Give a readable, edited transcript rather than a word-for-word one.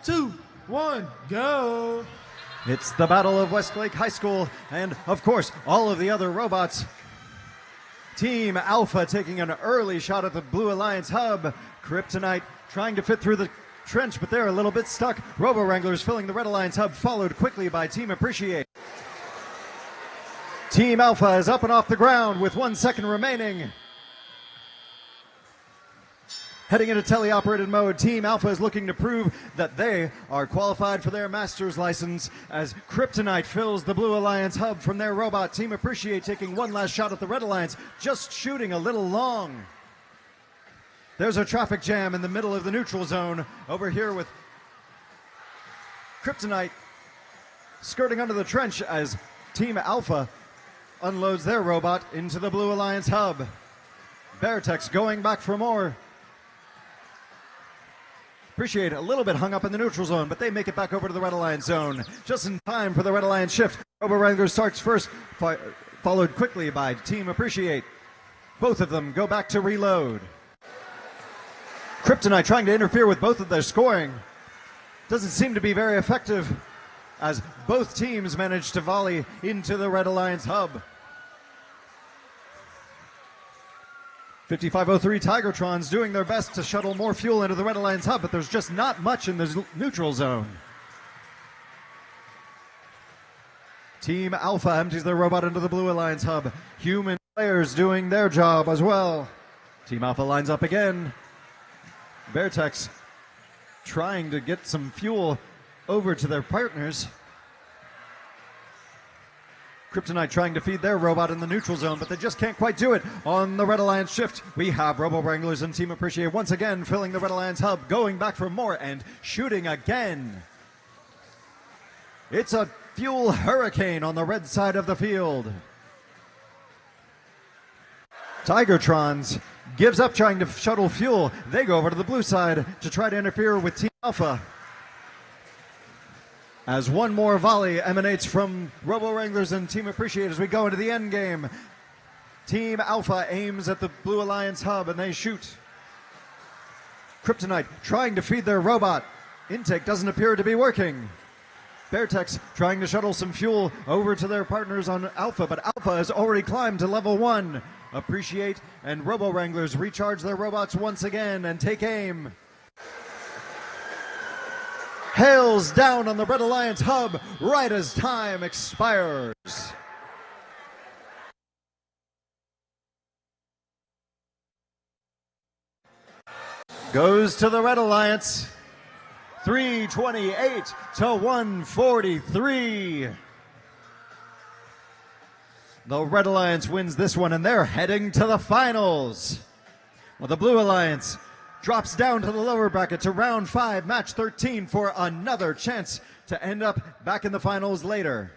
2, 1, go! It's the Battle of Westlake High School, and of course, all of the other robots. Team Alpha taking an early shot at the Blue Alliance hub. CRyptonite trying to fit through the trench, but they're a little bit stuck. Robo-Wranglers filling the Red Alliance hub, followed quickly by Team Appreciate. Team Alpha is up and off the ground with 1 second remaining. Heading into teleoperated mode, Team Alpha is looking to prove that they are qualified for their master's license as CRyptonite fills the Blue Alliance hub from their robot. Team Appreciate taking one last shot at the Red Alliance, just shooting a little long. There's a traffic jam in the middle of the neutral zone over here with CRyptonite skirting under the trench as Team Alpha unloads their robot into the Blue Alliance hub. Vertex going back for more. Appreciate a little bit hung up in the neutral zone, but they make it back over to the Red Alliance zone. Just in time for the Red Alliance shift. Robo-Wrangler starts first, followed quickly by Team Appreciate. Both of them go back to reload. CRyptonite trying to interfere with both of their scoring. Doesn't seem to be very effective as both teams manage to volley into the Red Alliance hub. 5503 Tigertrons doing their best to shuttle more fuel into the Red Alliance hub, but there's just not much in the neutral zone. Team Alpha empties their robot into the Blue Alliance hub. Human players doing their job as well. Team Alpha lines up again. Vertex trying to get some fuel over to their partners. CRyptonite trying to feed their robot in the neutral zone, but they just can't quite do it. On the Red Alliance shift, we have Robo-Wranglers and Team Appreciate once again filling the Red Alliance hub, going back for more and shooting again. It's a fuel hurricane on the red side of the field. Tigertrons gives up trying to shuttle fuel. They go over to the blue side to try to interfere with Team Alpha. As one more volley emanates from Robo-Wranglers and Team Appreciate as we go into the end game. Team Alpha aims at the Blue Alliance hub and they shoot. CRyptonite trying to feed their robot. Intake doesn't appear to be working. Vertex trying to shuttle some fuel over to their partners on Alpha, but Alpha has already climbed to level 1. Appreciate and Robo-Wranglers recharge their robots once again and take aim. Hails down on the Red Alliance hub right as time expires. Goes to the Red Alliance. 328 to 143. The Red Alliance wins this one and they're heading to the finals. Well, the Blue Alliance drops down to the lower bracket to round 5, match 13 for another chance to end up back in the finals later.